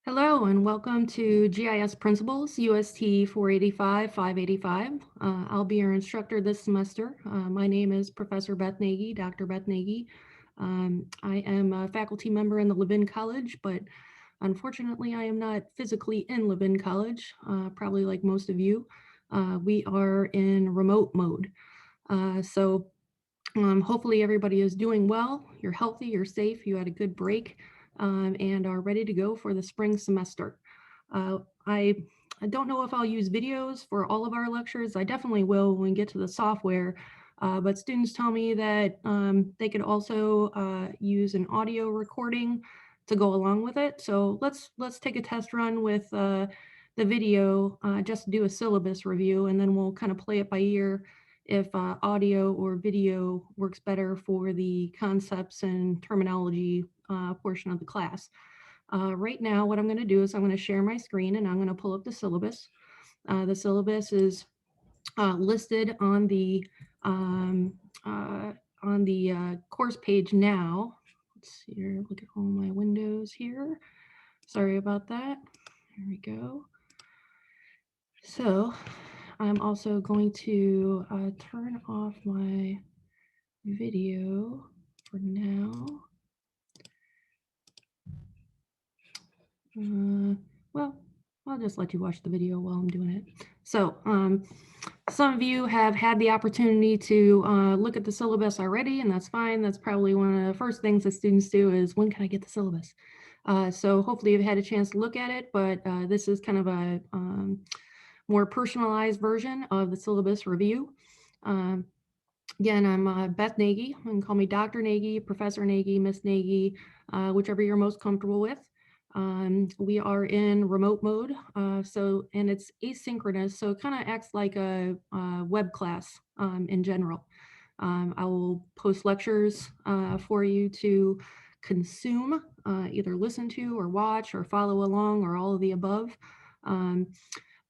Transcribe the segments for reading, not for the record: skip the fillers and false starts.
Hello and welcome to GIS Principles, UST 485-585. I'll be your instructor this semester. My name is Professor Beth Nagy, Dr. Beth Nagy. I am a faculty member in the Levin College, but unfortunately I am not physically in Levin College, probably like most of you. We are in remote mode. Hopefully everybody is doing well, you're healthy, you're safe, you had a good break, and are ready to go for the spring semester. Uh, I, I don't know if I'll use videos for all of our lectures. I definitely will when we get to the software, but students tell me that they could also use an audio recording to go along with it. So let's take a test run with the video, just to do a syllabus review, and then we'll kind of play it by ear if audio or video works better for the concepts and terminology portion of the class. Right now, what I'm going to do is I'm going to share my screen and I'm going to pull up the syllabus. The syllabus is listed um, uh, on the course page now. Let's see here, look at all my windows here. Sorry about that. There we go. So I'm also going to turn off my video for now. Well, I'll just let you watch the video while I'm doing it. So some of you have had the opportunity to look at the syllabus already, and that's fine. That's probably one of the first things that students do is, when can I get the syllabus? So hopefully you've had a chance to look at it, but this is kind of a more personalized version of the syllabus review. Again, I'm Beth Nagy. You can call me Dr. Nagy, Professor Nagy, Miss Nagy, whichever you're most comfortable with. We are in remote mode, and it's asynchronous, so it kind of acts like a web class in general. I will post lectures for you to consume, either listen to or watch or follow along or all of the above.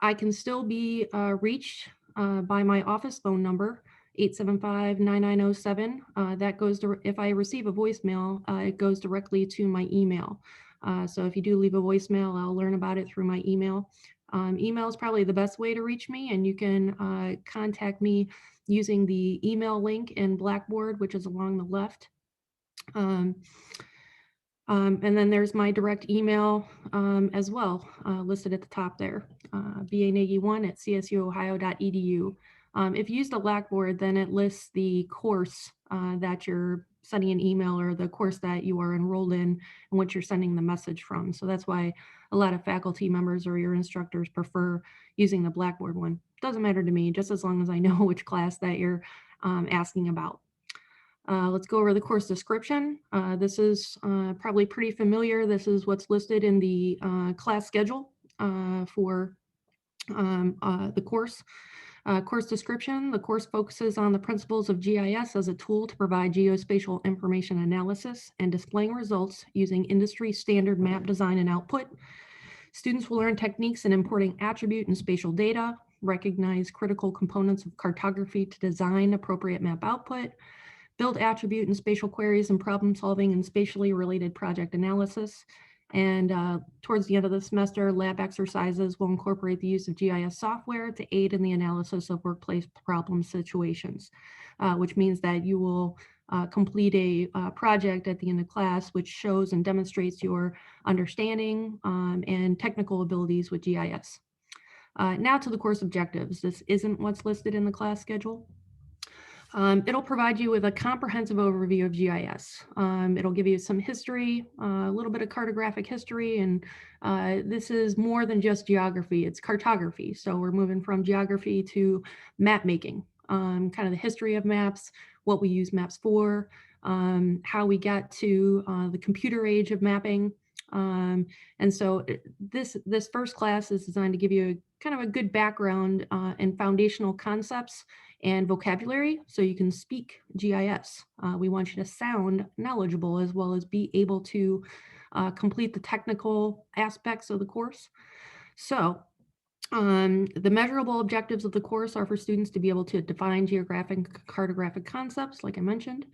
I can still be reached by my office phone number, 875-9907. That goes to, if I receive a voicemail, it goes directly to my email. So if you do leave a voicemail, I'll learn about it through my email. Email is probably the best way to reach me, and you can contact me using the email link in Blackboard, which is along the left. And then there's my direct email as well, listed at the top there, banagy1@csuohio.edu. If you use the Blackboard, then it lists the course that you're sending an email, or the course that you are enrolled in and what you're sending the message from. So that's why a lot of faculty members or your instructors prefer using the Blackboard one. Doesn't matter to me, just as long as I know which class that you're asking about. Let's go over the course description. This is probably pretty familiar. This is what's listed in the class schedule for the course. Course description: the course focuses on the principles of GIS as a tool to provide geospatial information analysis and displaying results using industry standard map design and output. Students will learn techniques in importing attribute and spatial data, recognize critical components of cartography to design appropriate map output, build attribute and spatial queries and problem solving and spatially related project analysis. And towards the end of the semester, lab exercises will incorporate the use of GIS software to aid in the analysis of workplace problem situations, which means that you will complete a project at the end of class, which shows and demonstrates your understanding and technical abilities with GIS. Now to the course objectives. This isn't what's listed in the class schedule. It'll provide you with a comprehensive overview of GIS. It'll give you some history, a little bit of cartographic history, and this is more than just geography, it's cartography. So we're moving from geography to map making, kind of the history of maps, what we use maps for, how we got to the computer age of mapping. And so this first class is designed to give you kind of a good background and foundational concepts and vocabulary so you can speak GIS. We want you to sound knowledgeable as well as be able to complete the technical aspects of the course. So the measurable objectives of the course are for students to be able to define geographic and cartographic concepts, like I mentioned,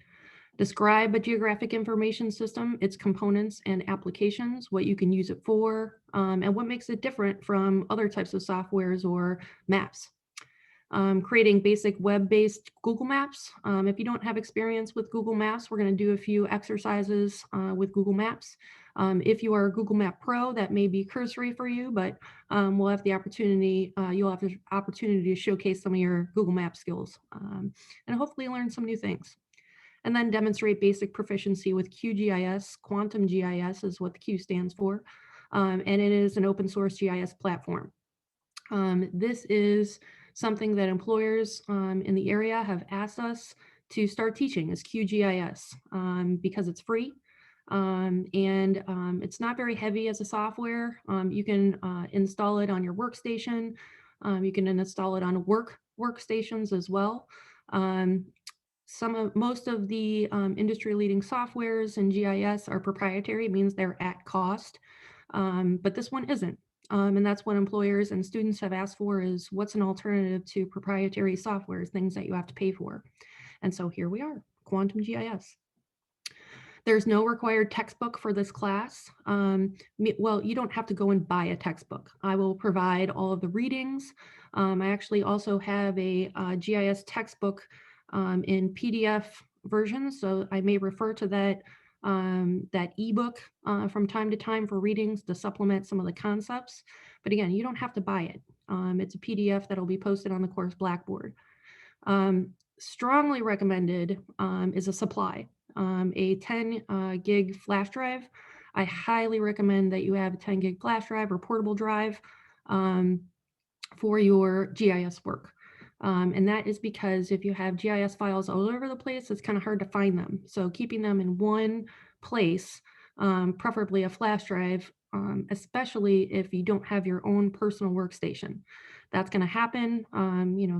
Describe a geographic information system, its components and applications, what you can use it for, and what makes it different from other types of softwares or maps. Creating basic web-based Google Maps. If you don't have experience with Google Maps, we're going to do a few exercises with Google Maps. If you are a Google Map Pro, that may be cursory for you, but we'll have the opportunity, you'll have the opportunity to showcase some of your Google Map skills and hopefully learn some new things. And then demonstrate basic proficiency with QGIS. Quantum GIS is what the Q stands for, and it is an open source GIS platform. This is something that employers in the area have asked us to start teaching is QGIS because it's free and it's not very heavy as a software. You can install it on your workstation. You can install it on workstations as well. Most of the industry leading softwares in GIS are proprietary, means they're at cost, but this one isn't. And that's what employers and students have asked for is what's an alternative to proprietary software, things that you have to pay for. And so here we are, Quantum GIS. There's no required textbook for this class. Well, you don't have to go and buy a textbook. I will provide all of the readings. I actually also have a GIS textbook in PDF version, so I may refer to that ebook from time to time for readings to supplement some of the concepts. But again, you don't have to buy it. It's a PDF that'll be posted on the course Blackboard. Strongly recommended is a supply, a 10 gig flash drive. I highly recommend that you have a 10 gig flash drive or portable drive for your GIS work. And that is because if you have GIS files all over the place, it's kind of hard to find them. So keeping them in one place, preferably a flash drive, especially if you don't have your own personal workstation. That's going to happen.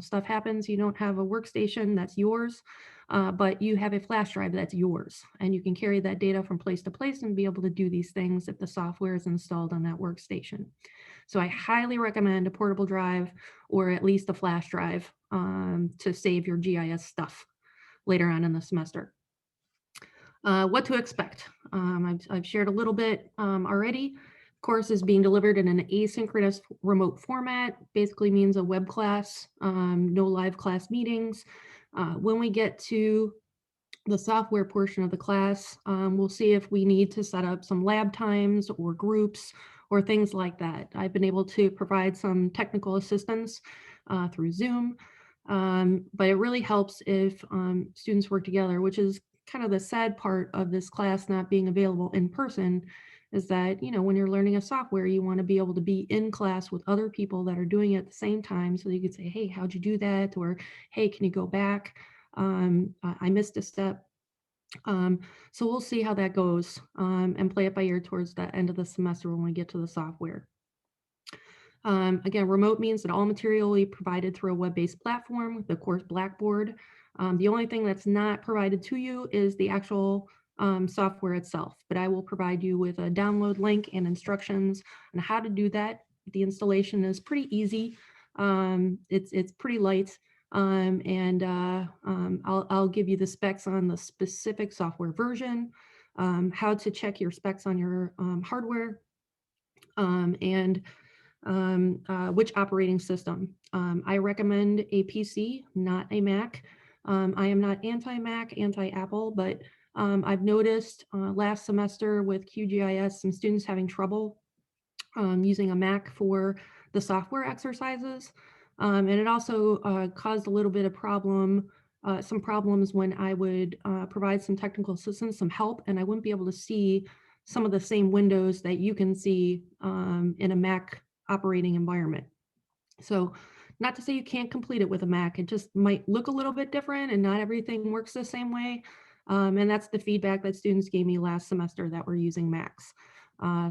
Stuff happens. You don't have a workstation that's yours, but you have a flash drive that's yours. And you can carry that data from place to place and be able to do these things if the software is installed on that workstation. So I highly recommend a portable drive or at least a flash drive to save your GIS stuff later on in the semester. What to expect? I've shared a little bit already. Course is being delivered in an asynchronous remote format, basically means a web class, no live class meetings. When we get to the software portion of the class, we'll see if we need to set up some lab times or groups or things like that. I've been able to provide some technical assistance through Zoom, but it really helps if students work together, which is kind of the sad part of this class not being available in person, is that, when you're learning a software, you want to be able to be in class with other people that are doing it at the same time. So you could say, hey, how'd you do that? Or, hey, can you go back? I missed a step. So we'll see how that goes and play it by ear towards the end of the semester when we get to the software. Again, remote means that all material will be provided through a web-based platform, the course Blackboard. The only thing that's not provided to you is the actual software itself, but I will provide you with a download link and instructions on how to do that. The installation is pretty easy. It's pretty light. I'll give you the specs on the specific software version, how to check your specs on your hardware, and which operating system. I recommend a PC, not a Mac. I am not anti-Mac, anti-Apple, but I've noticed last semester with QGIS, some students having trouble using a Mac for the software exercises. And it also caused a little bit of some problems when I would provide some technical assistance, some help, and I wouldn't be able to see some of the same windows that you can see in a Mac operating environment. So not to say you can't complete it with a Mac, it just might look a little bit different and not everything works the same way. And that's the feedback that students gave me last semester that were using Macs.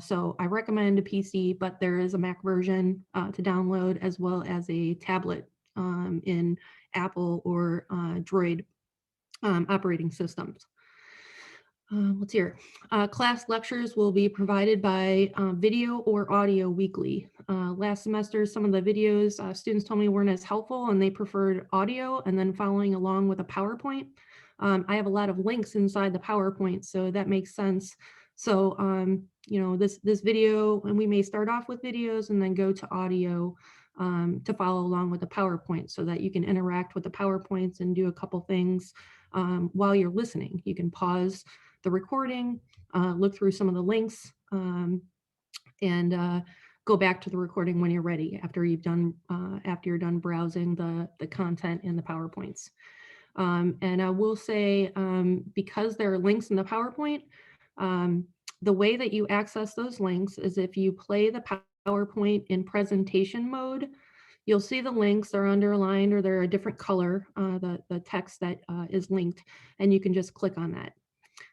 So I recommend a PC, but there is a Mac version to download as well as a tablet in Apple or Droid operating systems. Let's hear. Class lectures will be provided by video or audio weekly. Last semester, some of the videos students told me weren't as helpful and they preferred audio and then following along with a PowerPoint. I have a lot of links inside the PowerPoint, so that makes sense. So, this video, and we may start off with videos and then go to audio to follow along with the PowerPoint so that you can interact with the PowerPoints and do a couple things while you're listening. You can pause the recording, look through some of the links, and go back to the recording when you're ready after you're done browsing the content in the PowerPoints. And I will say, because there are links in the PowerPoint, the way that you access those links is if you play the PowerPoint in presentation mode, you'll see the links are underlined or they're a different color, the text that is linked, and you can just click on that.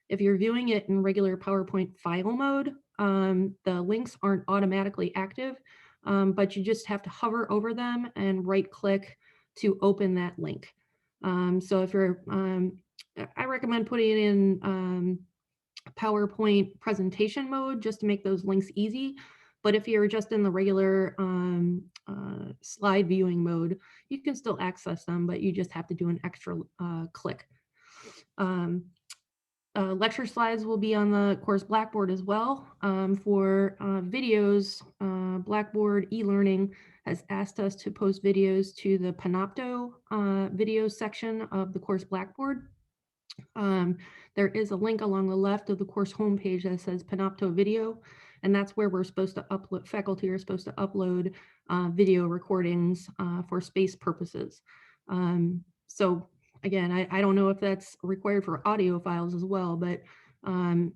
If you're viewing it in regular PowerPoint file mode, the links aren't automatically active, but you just have to hover over them and right click to open that link. So if you're, I recommend putting it in PowerPoint presentation mode just to make those links easy. But if you're just in the regular slide viewing mode, you can still access them, but you just have to do an extra click. Lecture slides will be on the course Blackboard as well. For videos, Blackboard eLearning has asked us to post videos to the Panopto video section of the course Blackboard. There is a link along the left of the course homepage that says Panopto Video, and that's where we're supposed to upload, faculty are supposed to upload video recordings for space purposes. So again, I don't know if that's required for audio files as well, but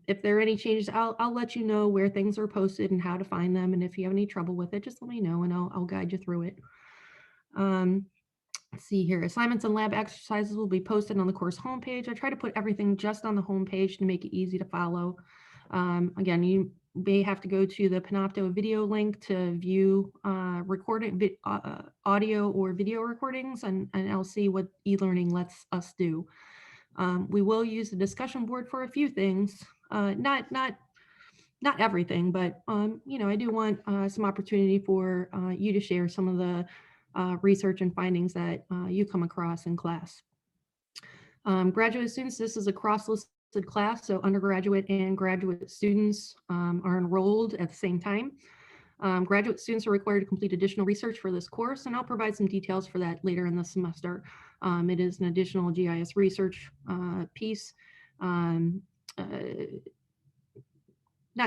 if there are any changes, I'll let you know where things are posted and how to find them. And if you have any trouble with it, just let me know and I'll guide you through it. Let's see here. Assignments and lab exercises will be posted on the course homepage. I try to put everything just on the homepage to make it easy to follow. Again, you may have to go to the Panopto video link to view audio or video recordings, and I'll see what eLearning lets us do. We will use the discussion board for a few things, not everything, but I do want some opportunity for you to share some of the research and findings that you come across in class. Graduate students, this is a cross-listed class, so undergraduate and graduate students are enrolled at the same time. Graduate students are required to complete additional research for this course, and I'll provide some details for that later in the semester. It is an additional GIS research piece. Not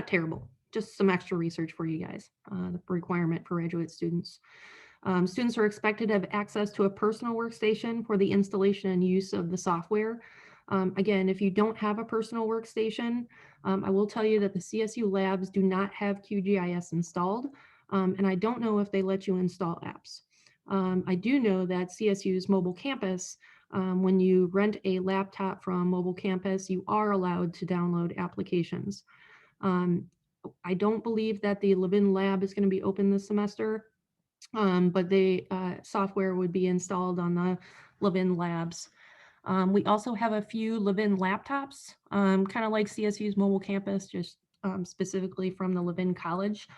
terrible, just some extra research for you guys, the requirement for graduate students. Students are expected to have access to a personal workstation for the installation and use of the software. Again, if you don't have a personal workstation, I will tell you that the CSU labs do not have QGIS installed, and I don't know if they let you install apps. I do know that CSU's mobile campus, when you rent a laptop from mobile campus, you are allowed to download applications. I don't believe that the Levin lab is going to be open this semester, but the software would be installed on the Levin labs. We also have a few Levin laptops, kind of like CSU's mobile campus, just specifically from the Levin College.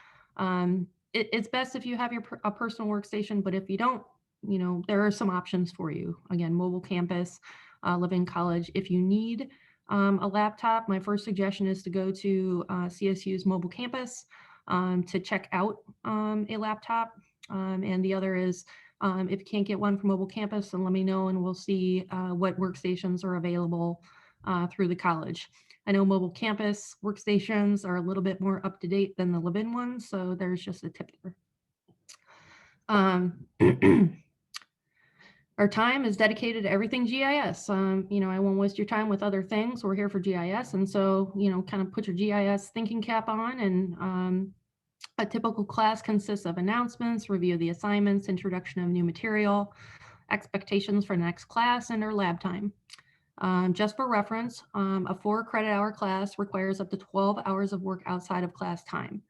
It's best if you have a personal workstation, but if you don't, there are some options for you. Again, mobile campus, Levin College. If you need a laptop, my first suggestion is to go to CSU's mobile campus to check out a laptop. And the other is, if you can't get one from mobile campus, then let me know and we'll see what workstations are available through the college. I know mobile campus workstations are a little bit more up to date than the Levin ones, so there's just a tip there. Our time is dedicated to everything GIS. I won't waste your time with other things. We're here for GIS, and so kind of put your GIS thinking cap on. And a typical class consists of announcements, review of the assignments, introduction of new material, expectations for next class, and our lab time. Just for reference, a 4 credit hour class requires up to 12 hours of work outside of class time.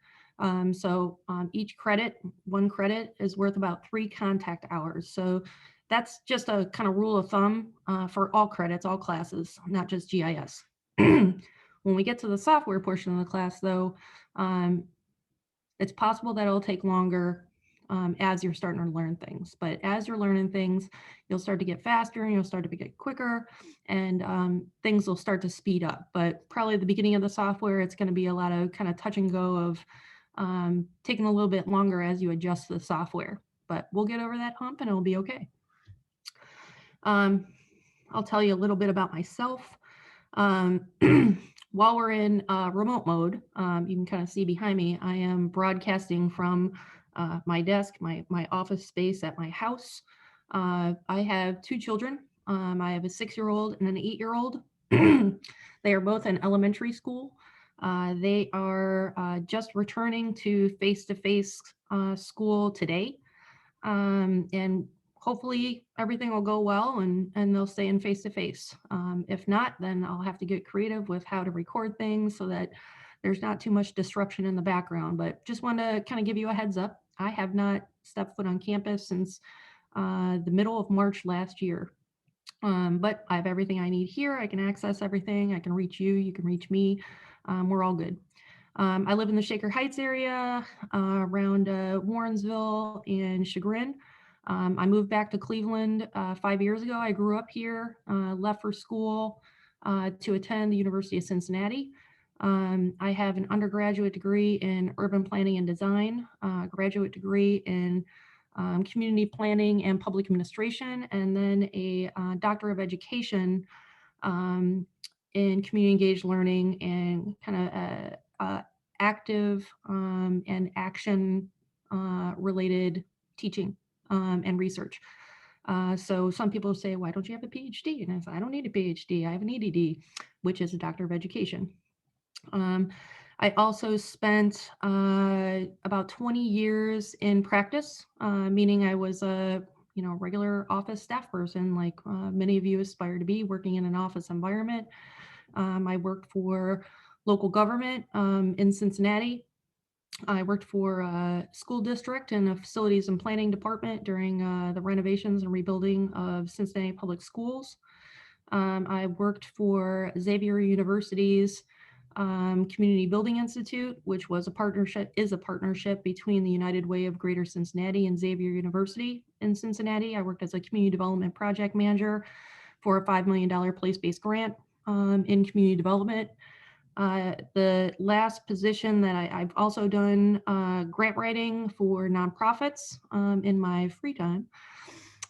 So each credit, 1 credit, is worth about 3 contact hours. So that's just a kind of rule of thumb for all credits, all classes, not just GIS. When we get to the software portion of the class, though, it's possible that it'll take longer. as you're starting to learn things. But as you're learning things, you'll start to get faster and you'll start to get quicker, and things will start to speed up. But probably at the beginning of the software, it's going to be a lot of kind of touch and go of taking a little bit longer as you adjust the software. But we'll get over that hump and it'll be okay. I'll tell you a little bit about myself. While we're in remote mode, you can kind of see behind me, I am broadcasting from my desk, my office space at my house. I have two children. I have a 6-year-old and an 8-year-old. They are both in elementary school. They are just returning to face-to-face school today. And hopefully everything will go well and they'll stay in face-to-face. If not, then I'll have to get creative with how to record things so that there's not too much disruption in the background. But just wanted to kind of give you a heads up. I have not stepped foot on campus since the middle of March last year. But I have everything I need here. I can access everything. I can reach you. You can reach me. We're all good. I live in the Shaker Heights area around Warrensville and Chagrin. I moved back to Cleveland 5 years ago. I grew up here, left for school to attend the University of Cincinnati. I have an undergraduate degree in urban planning and design, graduate degree in community planning and public administration, and then a doctor of education in community engaged learning and kind of active and action related teaching and research. So some people say, why don't you have a PhD? And I say, I don't need a PhD. I have an EDD, which is a doctor of education. I also spent about 20 years in practice, meaning I was a regular office staff person, like many of you aspire to be, working in an office environment. I worked for local government in Cincinnati. I worked for a school district in a facilities and planning department during the renovations and rebuilding of Cincinnati public schools. I worked for Xavier University's Community Building Institute, which is a partnership between the United Way of Greater Cincinnati and Xavier University in Cincinnati. I worked as a community development project manager for a $5 million place-based grant in community development. The last position that I've also done grant writing for nonprofits in my free time.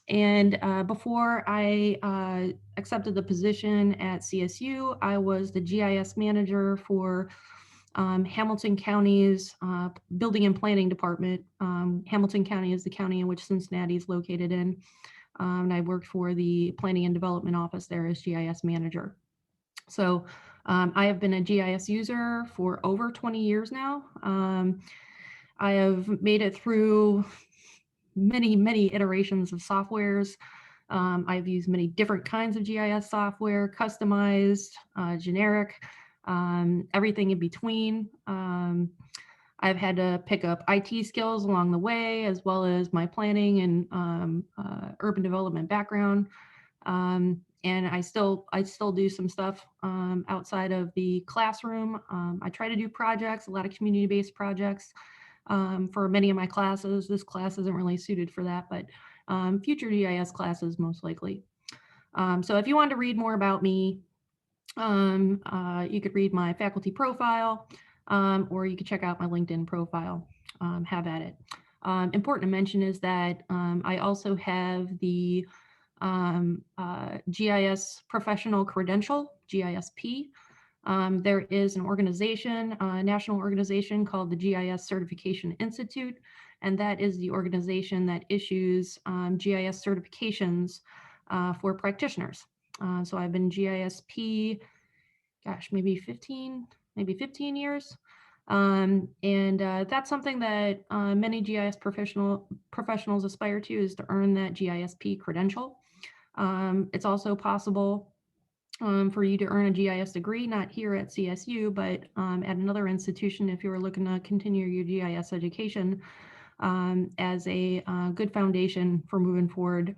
And before I accepted the position at CSU, I was the GIS manager for Hamilton County's Building and Planning Department. Hamilton County is the county in which Cincinnati is located in. And I worked for the Planning and Development Office there as GIS manager. So I have been a GIS user for over 20 years now. I have made it through many iterations of softwares. I've used many different kinds of GIS software, customized, generic, everything in between. I've had to pick up IT skills along the way, as well as my planning and urban development background. And I still do some stuff outside of the classroom. I try to do projects, a lot of community-based projects for many of my classes. This class isn't really suited for that, but future GIS classes most likely. So if you want to read more about me, you could read my faculty profile, or you could check out my LinkedIn profile. Have at it. Important to mention is that I also have the GIS professional credential, GISP. There is an organization, a national organization called the GIS Certification Institute, and that is the organization that issues GIS certifications for practitioners. So I've been GISP, gosh, maybe 15 years. And that's something that many GIS professionals aspire to, is to earn that GISP credential. It's also possible for you to earn a GIS degree, not here at CSU, but at another institution if you were looking to continue your GIS education as a good foundation for moving forward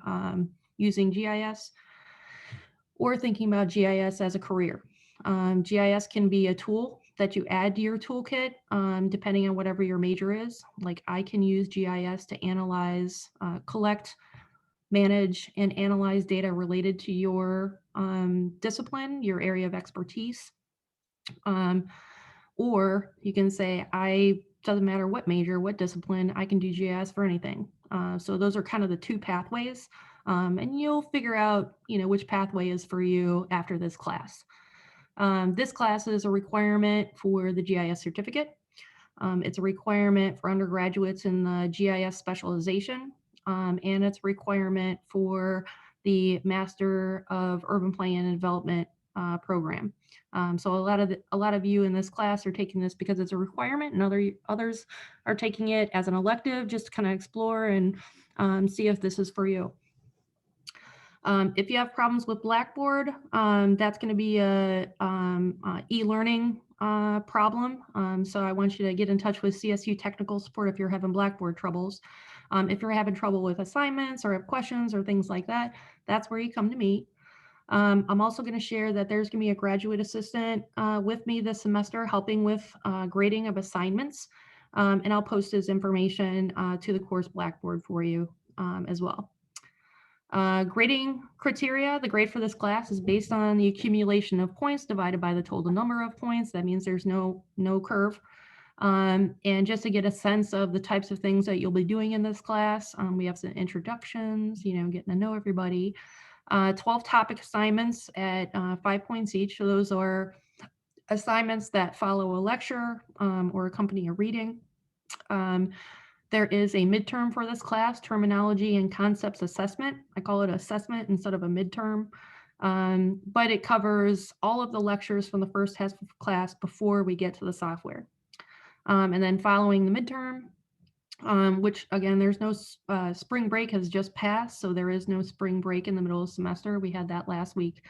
using GIS or thinking about GIS as a career. GIS can be a tool that you add to your toolkit, depending on whatever your major is. Like I can use GIS to analyze, collect, manage, and analyze data related to your discipline, your area of expertise. Um, or you can say, I doesn't matter what major, what discipline, I can do GIS for anything. So those are kind of the two pathways. And you'll figure out, which pathway is for you after this class. This class is a requirement for the GIS certificate. It's a requirement for undergraduates in the GIS specialization, and it's a requirement for the Master of Urban Planning and Development program. So a lot of you in this class are taking this because it's a requirement, and others are taking it as an elective just to kind of explore and see if this is for you. If you have problems with Blackboard, that's going to be a e-learning problem. So I want you to get in touch with CSU technical support if you're having Blackboard troubles. If you're having trouble with assignments or have questions or things like that, that's where you come to me. I'm also going to share that there's going to be a graduate assistant with me this semester helping with grading of assignments. And I'll post his information to the course Blackboard for you as well. Grading criteria, the grade for this class is based on the accumulation of points divided by the total number of points. That means there's no curve. And just to get a sense of the types of things that you'll be doing in this class, we have some introductions, getting to know everybody. 12 topic assignments at 5 points each. So those are assignments that follow a lecture or accompany a reading. There is a midterm for this class, terminology and concepts assessment. I call it assessment instead of a midterm, but it covers all of the lectures from the first half of class before we get to the software. And then following the midterm, which again, there's no spring break has just passed, so there is no spring break in the middle of the semester. We had that last week.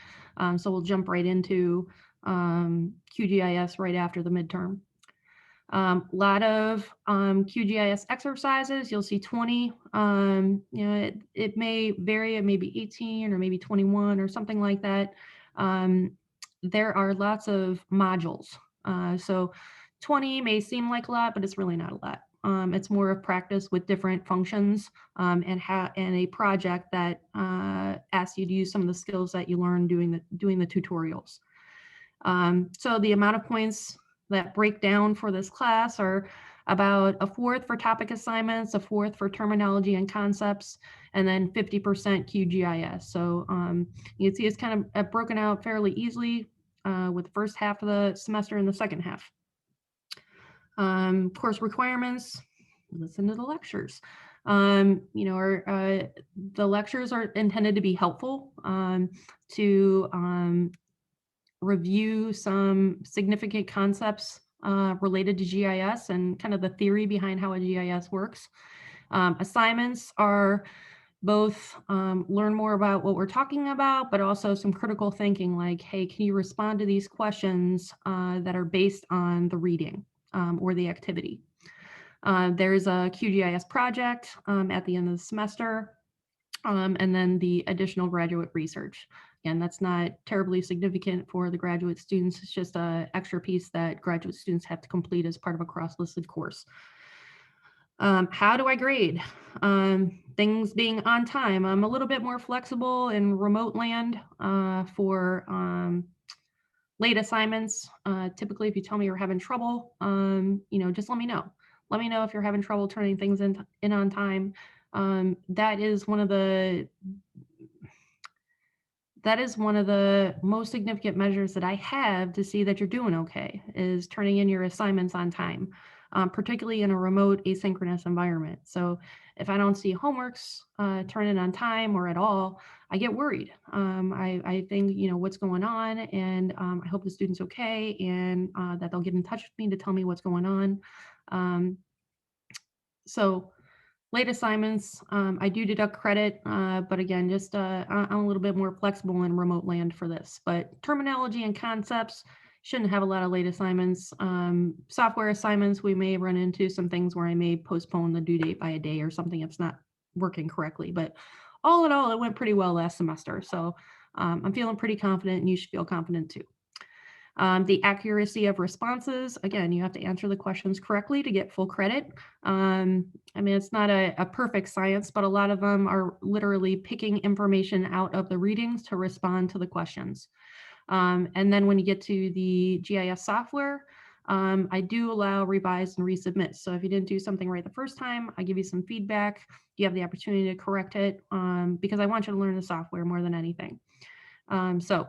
So we'll jump right into QGIS right after the midterm. Lot of QGIS exercises. You'll see 20. It may vary. It may be 18 or maybe 21 or something like that. There are lots of modules. So 20 may seem like a lot, but it's really not a lot. It's more of practice with different functions and a project that asks you to use some of the skills that you learn doing the tutorials. So the amount of points that break down for this class are about a fourth for topic assignments, a fourth for terminology and concepts, and then 50% QGIS. So you can see it's kind of broken out fairly easily with the first half of the semester and the second half. Course requirements, listen to the lectures. The lectures are intended to be helpful to review some significant concepts related to GIS and kind of the theory behind how a GIS works. Assignments are both learn more about what we're talking about, but also some critical thinking like, hey, can you respond to these questions that are based on the reading or the activity? There's a QGIS project at the end of the semester, and then the additional graduate research. Again, that's not terribly significant for the graduate students. It's just an extra piece that graduate students have to complete as part of a cross-listed course. How do I grade? Things being on time. I'm a little bit more flexible in remote land for late assignments. Typically, if you tell me you're having trouble, just let me know. Let me know if you're having trouble turning things in on time. That is one of the most significant measures that I have to see that you're doing okay, is turning in your assignments on time, particularly in a remote asynchronous environment. So if I don't see homeworks turn in on time or at all, I get worried. I think, what's going on, and I hope the student's okay, and that they'll get in touch with me to tell me what's going on. So late assignments, I do deduct credit, but again, just I'm a little bit more flexible in remote land for this. But terminology and concepts shouldn't have a lot of late assignments. Software assignments, we may run into some things where I may postpone the due date by a day or something if it's not working correctly. But all in all, it went pretty well last semester. So I'm feeling pretty confident, and you should feel confident too. The accuracy of responses, again, you have to answer the questions correctly to get full credit. I mean, it's not a perfect science, but a lot of them are literally picking information out of the readings to respond to the questions. And then when you get to the GIS software, I do allow revise and resubmit. So if you didn't do something right the first time, I give you some feedback. You have the opportunity to correct it, because I want you to learn the software more than anything. So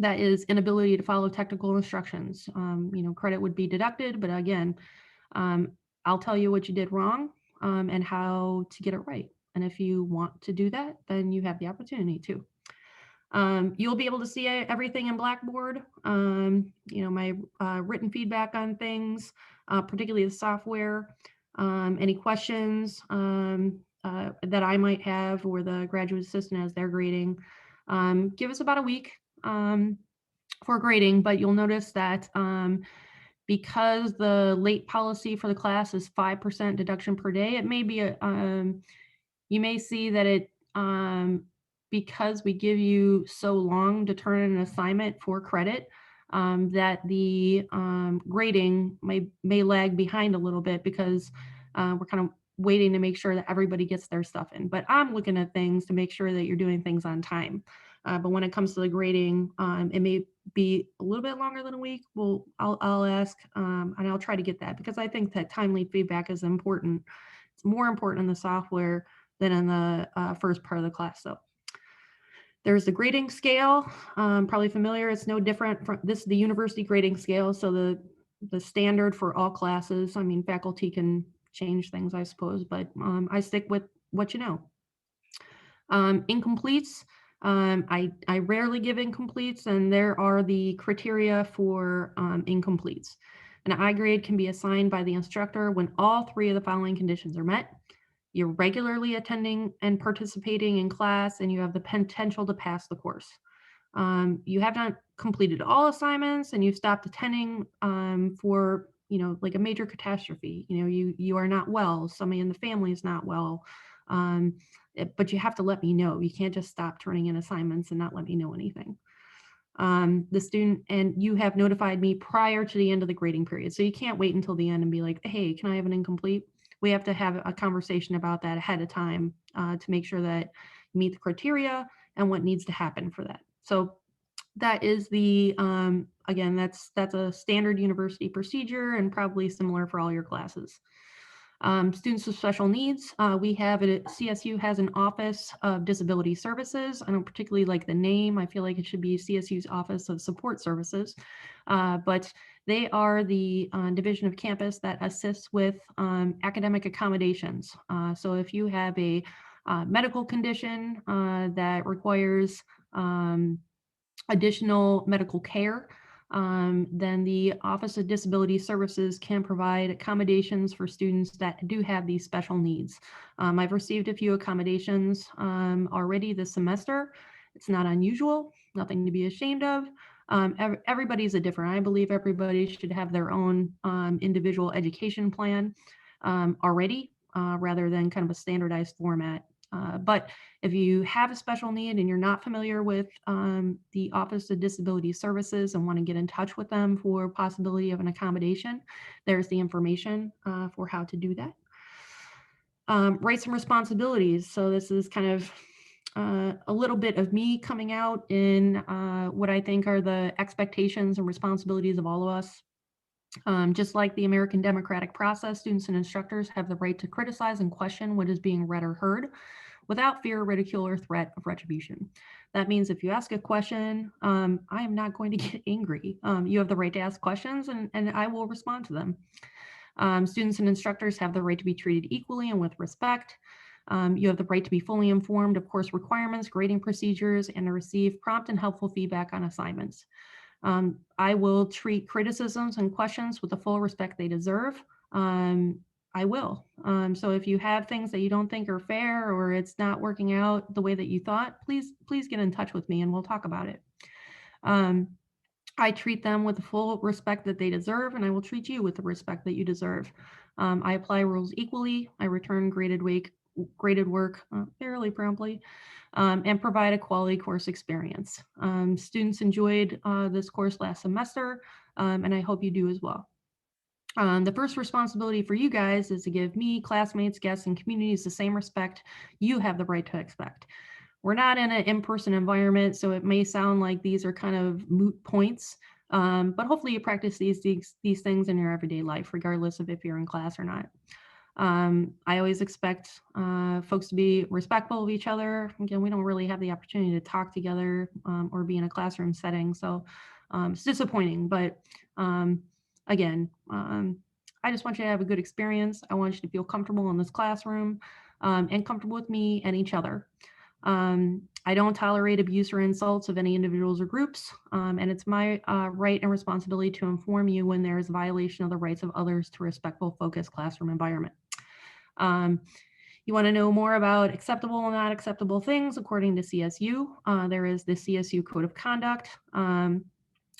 that is inability to follow technical instructions. Credit would be deducted, but again, um, I'll tell you what you did wrong, and how to get it right. And if you want to do that, then you have the opportunity to. You'll be able to see everything in Blackboard. My written feedback on things, particularly the software, any questions that I might have, or the graduate assistant as they're grading. Give us about a week for grading, but you'll notice that because the late policy for the class is 5% deduction per day, it may be you may see that it, because we give you so long to turn in an assignment for credit, that the grading may lag behind a little bit, because we're kind of waiting to make sure that everybody gets their stuff in. But I'm looking at things to make sure that you're doing things on time. But when it comes to the grading, it may be a little bit longer than a week. Well, I'll ask, and I'll try to get that, because I think that timely feedback is important. It's more important in the software than in the first part of the class. So there's the grading scale, probably familiar. It's no different from this, the university grading scale. So the standard for all classes. I mean, faculty can change things, I suppose, but I stick with what you know. Incompletes, I rarely give incompletes, and there are the criteria for incompletes. An I grade can be assigned by the instructor when all three of the following conditions are met. You're regularly attending and participating in class, and you have the potential to pass the course. You have not completed all assignments, and you've stopped attending for, like a major catastrophe. You are not well. Somebody in the family is not well. But you have to let me know. You can't just stop turning in assignments and not let me know anything. The student, and you have notified me prior to the end of the grading period. So you can't wait until the end and be like, hey, can I have an incomplete? We have to have a conversation about that ahead of time to make sure that you meet the criteria and what needs to happen for that. So that is the, again, that's a standard university procedure, and probably similar for all your classes. Students with special needs, we have it at CSU has an Office of Disability Services. I don't particularly like the name. I feel like it should be CSU's Office of Support Services, but they are the division of campus that assists with academic accommodations. So if you have a medical condition that requires additional medical care, then the Office of Disability Services can provide accommodations for students that do have these special needs. I've received a few accommodations already this semester. It's not unusual, nothing to be ashamed of. Everybody's a different. I believe everybody should have their own individual education plan already, rather than kind of a standardized format. But if you have a special need and you're not familiar with the Office of Disability Services and want to get in touch with them for possibility of an accommodation, there's the information for how to do that. Rights and responsibilities. So this is kind of a little bit of me coming out in what I think are the expectations and responsibilities of all of us. Just like the American democratic process, students and instructors have the right to criticize and question what is being read or heard without fear, ridicule, or threat of retribution. That means if you ask a question, I am not going to get angry. You have the right to ask questions, and I will respond to them. Students and instructors have the right to be treated equally and with respect. You have the right to be fully informed of course requirements, grading procedures, and to receive prompt and helpful feedback on assignments. I will treat criticisms and questions with the full respect they deserve. I will. So if you have things that you don't think are fair, or it's not working out the way that you thought, please get in touch with me and we'll talk about it. I treat them with the full respect that they deserve, and I will treat you with the respect that you deserve. I apply rules equally. I return graded graded work fairly promptly, and provide a quality course experience. Students enjoyed this course last semester, and I hope you do as well. The first responsibility for you guys is to give me, classmates, guests, and communities the same respect you have the right to expect. We're not in an in-person environment, so it may sound like these are kind of moot points, but hopefully you practice these things in your everyday life, regardless of if you're in class or not. I always expect folks to be respectful of each other. Again, we don't really have the opportunity to talk together or be in a classroom setting, so it's disappointing. But again, I just want you to have a good experience. I want you to feel comfortable in this classroom and comfortable with me and each other. I don't tolerate abuse or insults of any individuals or groups, and it's my right and responsibility to inform you when there is a violation of the rights of others to a respectful, focused classroom environment. You want to know more about acceptable and not acceptable things according to CSU. There is the CSU Code of Conduct.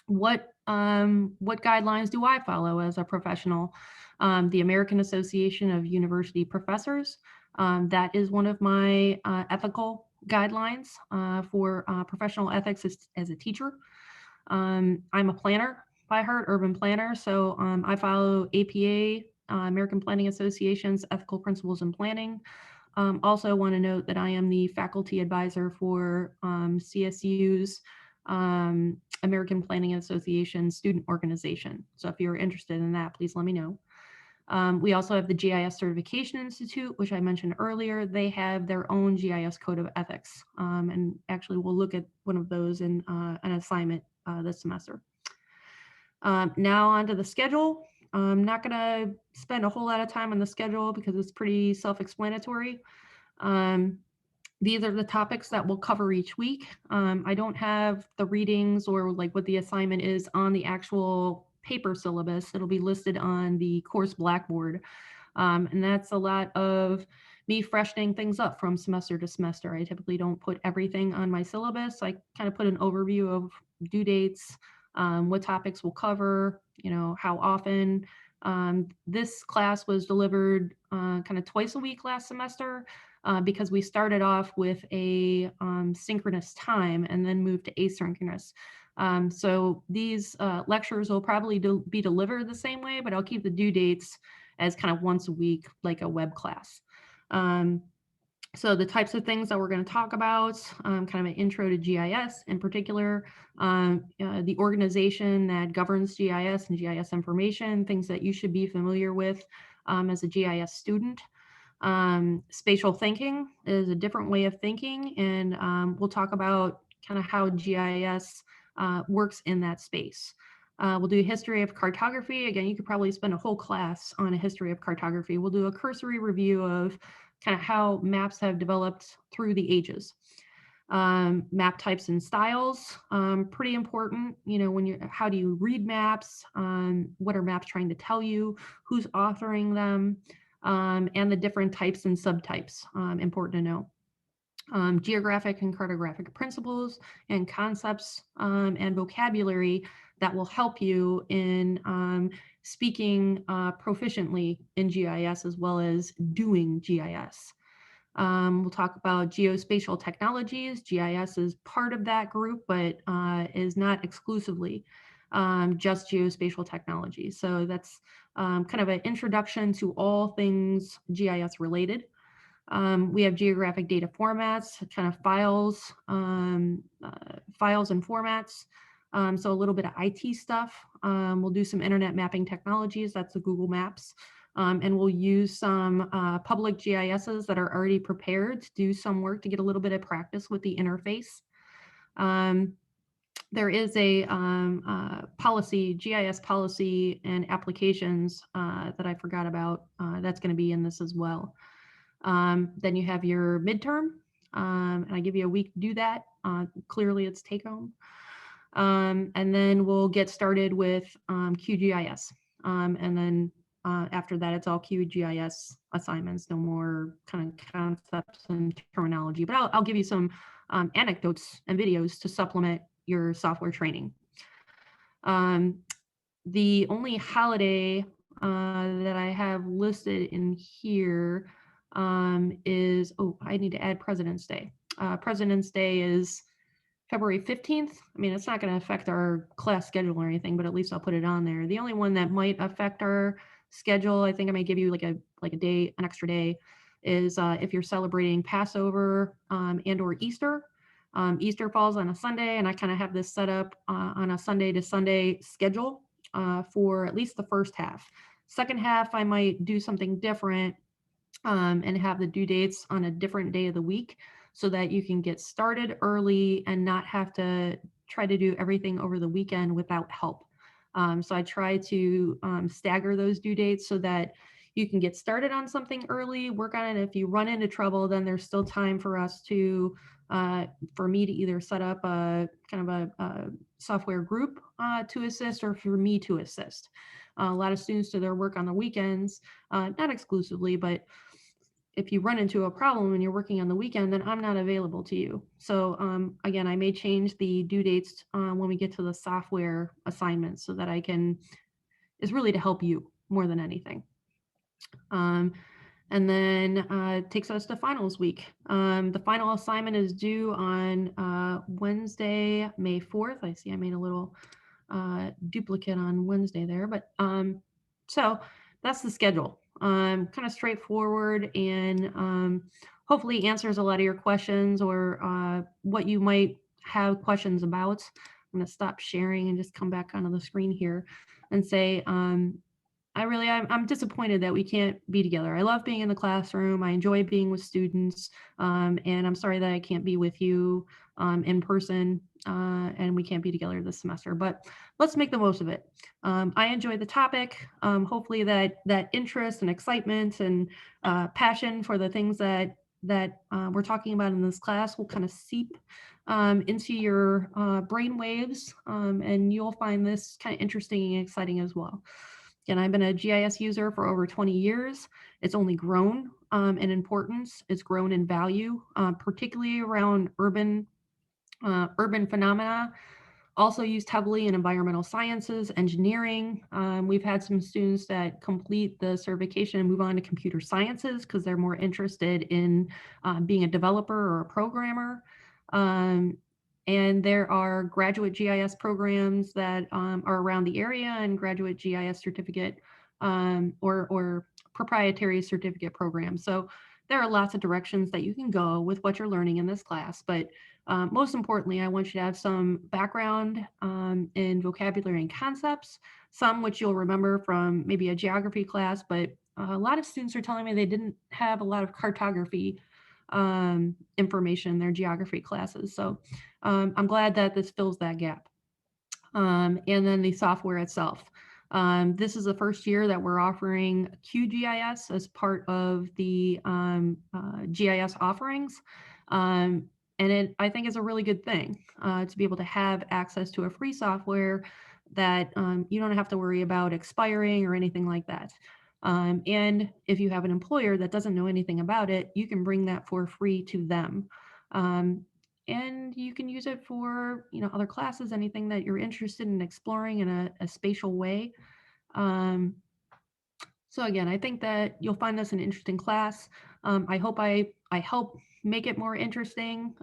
What guidelines do I follow as a professional? The American Association of University Professors. That is one of my ethical guidelines for professional ethics as a teacher. I'm a planner by heart, urban planner, so I follow APA, American Planning Association's Ethical Principles in Planning. Also want to note that I am the faculty advisor for CSU's American Planning Association student organization. So if you're interested in that, please let me know. We also have the GIS Certification Institute, which I mentioned earlier. They have their own GIS code of ethics. And actually we'll look at one of those in an assignment this semester. Now onto the schedule. I'm not gonna spend a whole lot of time on the schedule because it's pretty self-explanatory. These are the topics that we'll cover each week. I don't have the readings or like what the assignment is on the actual paper syllabus. It'll be listed on the course Blackboard. And that's a lot of me freshening things up from semester to semester. I typically don't put everything on my syllabus. I kind of put an overview of due dates, what topics we'll cover, you know, how often. This class was delivered kind of twice a week last semester because we started off with a synchronous time and then moved to asynchronous. So these lectures will probably be delivered the same way, but I'll keep the due dates as kind of once a week, like a web class. So the types of things that we're going to talk about, kind of an intro to GIS in particular, the organization that governs GIS and GIS information, things that you should be familiar with as a GIS student. Spatial thinking is a different way of thinking, and we'll talk about kind of how GIS works in that space. We'll do a history of cartography. Again, you could probably spend a whole class on a history of cartography. We'll do a cursory review of kind of how maps have developed through the ages. Map types and styles, pretty important. You know, how do you read maps? What are maps trying to tell you? Who's authoring them? And the different types and subtypes, important to know. Geographic and cartographic principles and concepts and vocabulary that will help you in speaking proficiently in GIS as well as doing GIS. We'll talk about geospatial technologies. GIS is part of that group, but is not exclusively just geospatial technology. So that's kind of an introduction to all things GIS related. We have geographic data formats, kind of files and formats. So a little bit of IT stuff. We'll do some internet mapping technologies. That's the Google Maps. And we'll use some public GISs that are already prepared to do some work to get a little bit of practice with the interface. There is a policy, GIS policy and applications that I forgot about. That's going to be in this as well. Then you have your midterm, and I give you a week to do that. Clearly it's take home. And then we'll get started with QGIS. And then after that, it's all QGIS assignments, no more kind of concepts and terminology. But I'll give you some anecdotes and videos to supplement your software training. The only holiday that I have listed in here is, oh, I need to add President's Day. President's Day is February 15th. I mean, it's not going to affect our class schedule or anything, but at least I'll put it on there. The only one that might affect our schedule, I think I may give you like a day, an extra day, is if you're celebrating Passover and or Easter. Easter falls on a Sunday, and I kind of have this set up on a Sunday to Sunday schedule for at least the first half. Second half, I might do something different and have the due dates on a different day of the week so that you can get started early and not have to try to do everything over the weekend without help. So I try to stagger those due dates so that you can get started on something early, work on it. If you run into trouble, then there's still time for us to, for me to either set up a kind of a software group to assist or for me to assist. A lot of students do their work on the weekends, not exclusively, but if you run into a problem and you're working on the weekend, then I'm not available to you. So again, I may change the due dates when we get to the software assignments so that I can, is really to help you more than anything. And then takes us to finals week. The final assignment is due on Wednesday, May 4th. I see I made a little duplicate on Wednesday there, but so that's the schedule. Kind of straightforward and hopefully answers a lot of your questions or what you might have questions about. I'm going to stop sharing and just come back onto the screen here and say, I'm disappointed that we can't be together. I love being in the classroom. I enjoy being with students. And I'm sorry that I can't be with you in person and we can't be together this semester, but let's make the most of it. I enjoy the topic. Hopefully that interest and excitement and passion for the things that we're talking about in this class will kind of seep into your brain waves and you'll find this kind of interesting and exciting as well. Again, I've been a GIS user for over 20 years. It's only grown in importance. It's grown in value, particularly around urban phenomena. Also used heavily in environmental sciences, engineering. We've had some students that complete the certification and move on to computer sciences because they're more interested in being a developer or a programmer. And there are graduate GIS programs that are around the area and graduate GIS certificate or proprietary certificate programs. So there are lots of directions that you can go with what you're learning in this class. But most importantly, I want you to have some background in vocabulary and concepts, some which you'll remember from maybe a geography class, but a lot of students are telling me they didn't have a lot of cartography information in their geography classes. So I'm glad that this fills that gap. And then the software itself. This is the first year that we're offering QGIS as part of the GIS offerings. And I think is a really good thing to be able to have access to a free software that you don't have to worry about expiring or anything like that. And if you have an employer that doesn't know anything about it, you can bring that for free to them. And you can use it for other classes, anything that you're interested in exploring in a spatial way. So again, I think that you'll find this an interesting class. I hope I help make it more interesting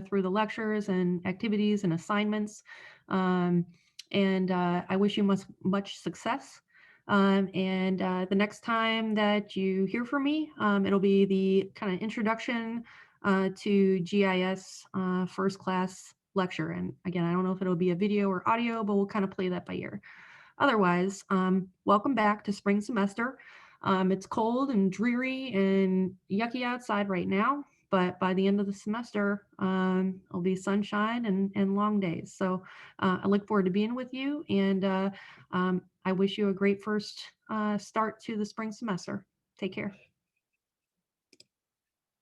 through the lectures and activities and assignments. And I wish you much success. And the next time that you hear from me, it'll be the kind of introduction to GIS first class lecture. And again, I don't know if it'll be a video or audio, but we'll kind of play that by ear. Otherwise, welcome back to spring semester. It's cold and dreary and yucky outside right now, but by the end of the semester, it'll be sunshine and long days. So I look forward to being with you, and I wish you a great first start to the spring semester. Take care.